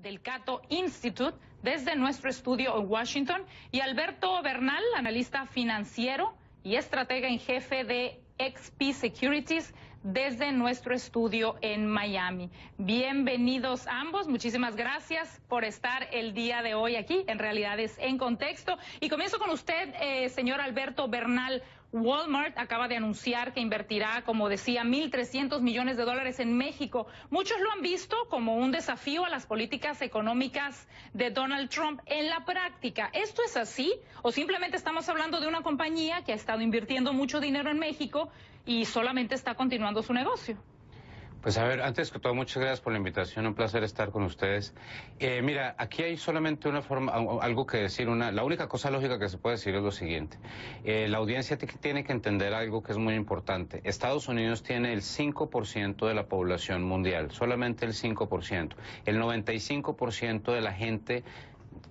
del Cato Institute desde nuestro estudio en Washington, y Alberto Bernal, analista financiero y estratega en jefe de XP Securities desde nuestro estudio en Miami. Bienvenidos ambos, muchísimas gracias por estar el día de hoy aquí en Realidades en Contexto. Y comienzo con usted, señor Alberto Bernal. Walmart acaba de anunciar que invertirá, como decía, 1.300 millones de dólares en México. Muchos lo han visto como un desafío a las políticas económicas de Donald Trump. En la práctica, ¿esto es así? ¿O simplemente estamos hablando de una compañía que ha estado invirtiendo mucho dinero en México y solamente está continuando su negocio? Pues a ver, antes que todo, muchas gracias por la invitación, un placer estar con ustedes. Mira, aquí hay solamente una forma, algo que decir, la única cosa lógica que se puede decir es lo siguiente. La audiencia tiene que entender algo que es muy importante. Estados Unidos tiene el 5% de la población mundial, solamente el 5%. El 95% de la gente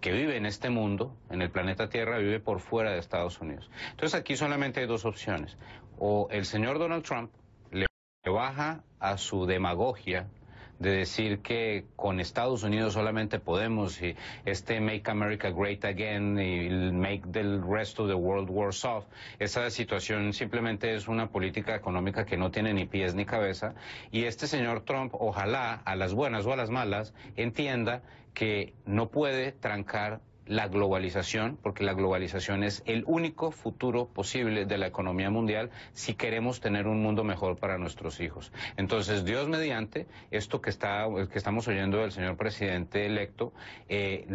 que vive en este mundo, en el planeta Tierra, vive por fuera de Estados Unidos. Entonces aquí solamente hay dos opciones. O el señor Donald Trump le baja a su demagogia de decir que con Estados Unidos solamente podemos, y Make America Great Again y Make the rest of the world worse off. Esa situación simplemente es una política económica que no tiene ni pies ni cabeza, y este señor Trump, ojalá, a las buenas o a las malas, entienda que no puede trancar la globalización, porque la globalización es el único futuro posible de la economía mundial si queremos tener un mundo mejor para nuestros hijos. Entonces, Dios mediante, esto que estamos oyendo del señor presidente electo,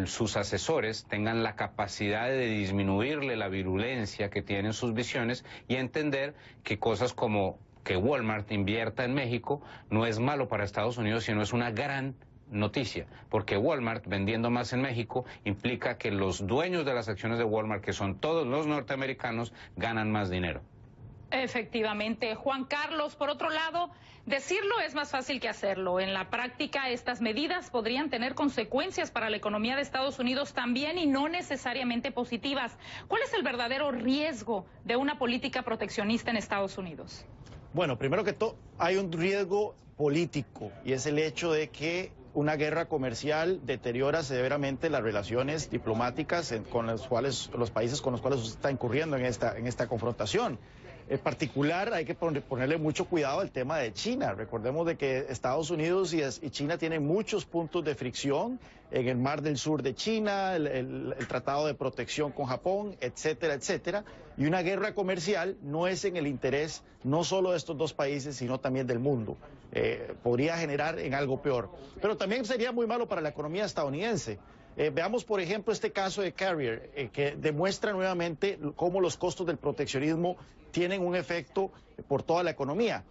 sus asesores tengan la capacidad de disminuirle la virulencia que tienen sus visiones y entender que cosas como que Walmart invierta en México no es malo para Estados Unidos, sino es una gran noticia, porque Walmart vendiendo más en México implica que los dueños de las acciones de Walmart, que son todos los norteamericanos, ganan más dinero. Efectivamente. Juan Carlos, por otro lado, decirlo es más fácil que hacerlo. En la práctica, estas medidas podrían tener consecuencias para la economía de Estados Unidos también, y no necesariamente positivas. ¿Cuál es el verdadero riesgo de una política proteccionista en Estados Unidos? Bueno, primero que todo, hay un riesgo político, y es el hecho de que una guerra comercial deteriora severamente las relaciones diplomáticas con los países con los cuales usted está incurriendo en esta confrontación. En particular, hay que ponerle mucho cuidado al tema de China. Recordemos de que Estados Unidos y China tienen muchos puntos de fricción en el Mar del Sur de China, el Tratado de Protección con Japón, etcétera, etcétera. Y una guerra comercial no es en el interés no solo de estos dos países, sino también del mundo. Podría generar en algo peor. Pero también sería muy malo para la economía estadounidense. Veamos, por ejemplo, este caso de Carrier, que demuestra nuevamente cómo los costos del proteccionismo tienen un efecto por toda la economía.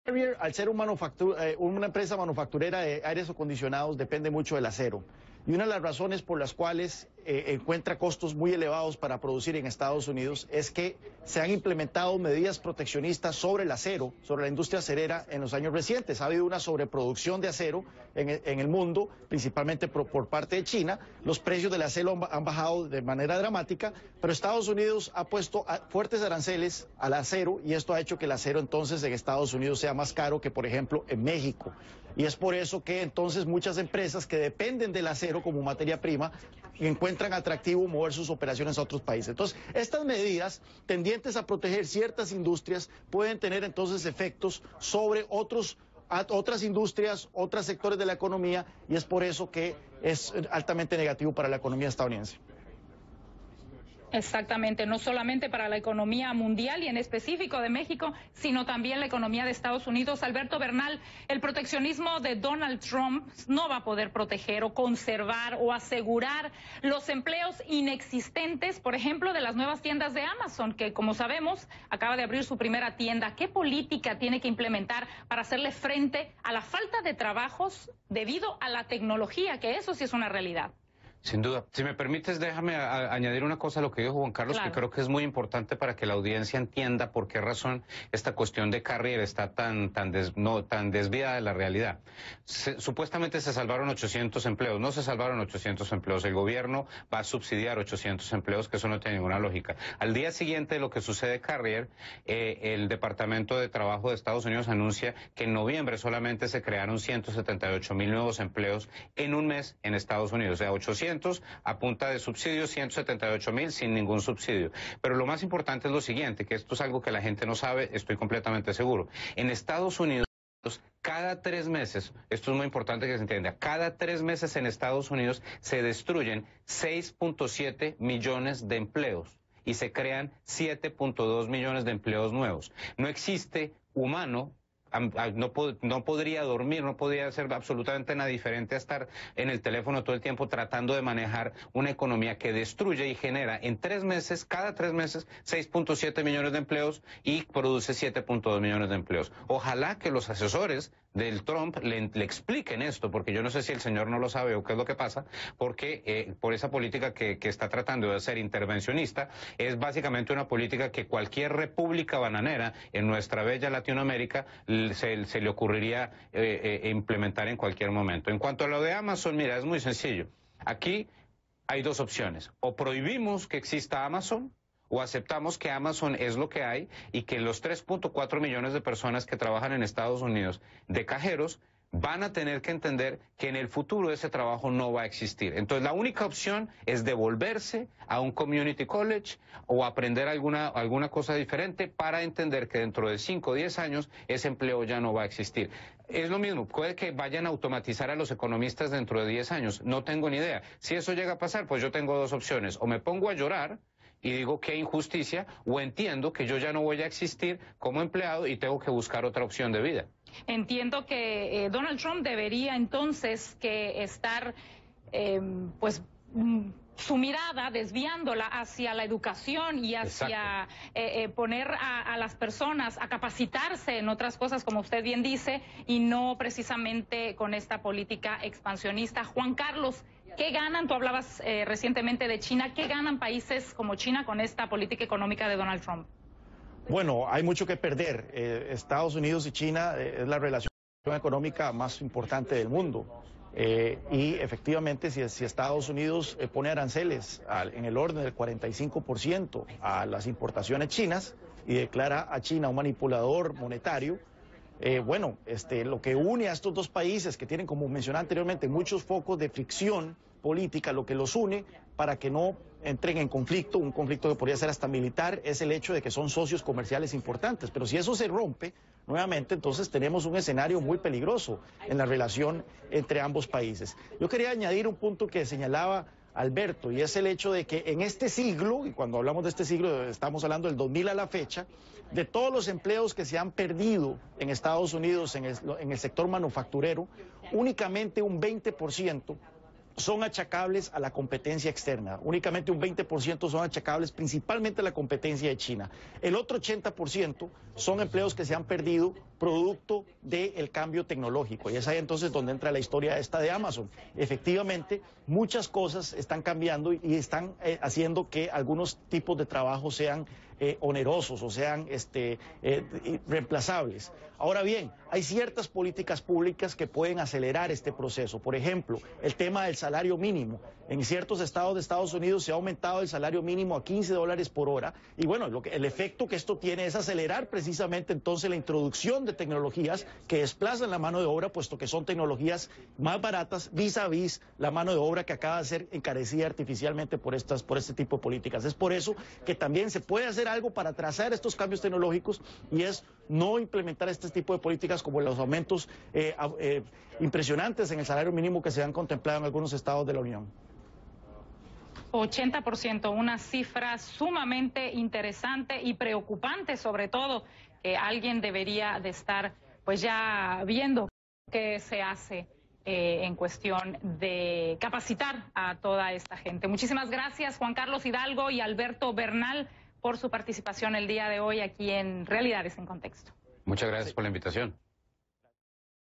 Carrier, al ser una empresa manufacturera de aires acondicionados, depende mucho del acero. Y una de las razones por las cuales encuentra costos muy elevados para producir en Estados Unidos es que se han implementado medidas proteccionistas sobre el acero, sobre la industria acerera en los años recientes. Ha habido una sobreproducción de acero en el mundo, principalmente por parte de China. Los precios del acero han bajado de manera dramática, pero Estados Unidos ha puesto fuertes aranceles al acero, y esto ha hecho que el acero entonces en Estados Unidos sea más caro que, por ejemplo, en México. Y es por eso que entonces muchas empresas que dependen del acero como materia prima encuentran atractivo mover sus operaciones a otros países. Entonces, estas medidas tendientes a proteger ciertas industrias pueden tener entonces efectos sobre otras industrias, otros sectores de la economía, y es por eso que es altamente negativo para la economía estadounidense. Exactamente, no solamente para la economía mundial y en específico de México, sino también la economía de Estados Unidos. Alberto Bernal, el proteccionismo de Donald Trump no va a poder proteger o conservar o asegurar los empleos inexistentes, por ejemplo, de las nuevas tiendas de Amazon, que, como sabemos, acaba de abrir su primera tienda. ¿Qué política tiene que implementar para hacerle frente a la falta de trabajos debido a la tecnología, que eso sí es una realidad? Sin duda. Si me permites, déjame añadir una cosa a lo que dijo Juan Carlos, Claro. que creo que es muy importante para que la audiencia entienda por qué razón esta cuestión de Carrier está tan desviada de la realidad. Supuestamente se salvaron 800 empleos. No se salvaron 800 empleos. El gobierno va a subsidiar 800 empleos, que eso no tiene ninguna lógica. Al día siguiente de lo que sucede Carrier, el Departamento de Trabajo de Estados Unidos anuncia que en noviembre solamente se crearon 178,000 nuevos empleos en un mes en Estados Unidos. O sea, 800 a punta de subsidios, 178,000 sin ningún subsidio. Pero lo más importante es lo siguiente, que esto es algo que la gente no sabe, estoy completamente seguro. En Estados Unidos, cada 3 meses, esto es muy importante que se entienda, cada 3 meses en Estados Unidos se destruyen 6.7 millones de empleos y se crean 7.2 millones de empleos nuevos. No existe humano. No podría dormir, no podría hacer absolutamente nada diferente a estar en el teléfono todo el tiempo tratando de manejar una economía que destruye y genera en 3 meses, cada 3 meses, 6.7 millones de empleos y produce 7.2 millones de empleos. Ojalá que los asesores del Trump le expliquen esto, porque yo no sé si el señor no lo sabe o qué es lo que pasa, porque por esa política que está tratando de ser intervencionista, es básicamente una política que cualquier república bananera en nuestra bella Latinoamérica se le ocurriría implementar en cualquier momento. En cuanto a lo de Amazon, mira, es muy sencillo. Aquí hay 2 opciones. O prohibimos que exista Amazon, o aceptamos que Amazon es lo que hay y que los 3.4 millones de personas que trabajan en Estados Unidos de cajeros van a tener que entender que en el futuro ese trabajo no va a existir. Entonces la única opción es devolverse a un community college o aprender alguna cosa diferente para entender que dentro de 5 o 10 años ese empleo ya no va a existir. Es lo mismo, puede que vayan a automatizar a los economistas dentro de 10 años, no tengo ni idea. Si eso llega a pasar, pues yo tengo 2 opciones, o me pongo a llorar y digo qué injusticia, o entiendo que yo ya no voy a existir como empleado y tengo que buscar otra opción de vida. Entiendo que Donald Trump debería entonces que estar, su mirada desviándola hacia la educación y hacia poner a las personas a capacitarse en otras cosas, como usted bien dice, y no precisamente con esta política expansionista. Juan Carlos, ¿qué ganan? Tú hablabas recientemente de China. ¿Qué ganan países como China con esta política económica de Donald Trump? Bueno, hay mucho que perder. Estados Unidos y China es la relación económica más importante del mundo. Y efectivamente, si Estados Unidos pone aranceles en el orden del 45% a las importaciones chinas y declara a China un manipulador monetario, lo que une a estos 2 países que tienen, como mencioné anteriormente, muchos focos de fricción política, lo que los une para que no entren en conflicto, un conflicto que podría ser hasta militar, es el hecho de que son socios comerciales importantes. Pero si eso se rompe, nuevamente, entonces tenemos un escenario muy peligroso en la relación entre ambos países. Yo quería añadir un punto que señalaba Alberto, y es el hecho de que en este siglo, y cuando hablamos de este siglo estamos hablando del 2000 a la fecha, de todos los empleos que se han perdido en Estados Unidos en el sector manufacturero, únicamente un 20% son achacables a la competencia externa. Únicamente un 20% son achacables principalmente a la competencia de China. El otro 80% son empleos que se han perdido producto del cambio tecnológico. Y es ahí entonces donde entra la historia esta de Amazon. Efectivamente, muchas cosas están cambiando y están haciendo que algunos tipos de trabajo sean onerosos o sean reemplazables. Ahora bien, hay ciertas políticas públicas que pueden acelerar este proceso. Por ejemplo, el tema del salario mínimo. En ciertos estados de Estados Unidos se ha aumentado el salario mínimo a $15 por hora. Y bueno, el efecto que esto tiene es acelerar precisamente entonces la introducción de tecnologías que desplazan la mano de obra, puesto que son tecnologías más baratas vis a vis la mano de obra que acaba de ser encarecida artificialmente por este tipo de políticas. Es por eso que también se puede hacer algo para trazar estos cambios tecnológicos y es no implementar este tipo de políticas como los aumentos impresionantes en el salario mínimo que se han contemplado en algunos estados de la Unión. 80%, una cifra sumamente interesante y preocupante, sobre todo, que alguien debería de estar pues ya viendo qué se hace en cuestión de capacitar a toda esta gente. Muchísimas gracias, Juan Carlos Hidalgo y Alberto Bernal, por su participación el día de hoy aquí en Realidades en Contexto. Muchas gracias por la invitación.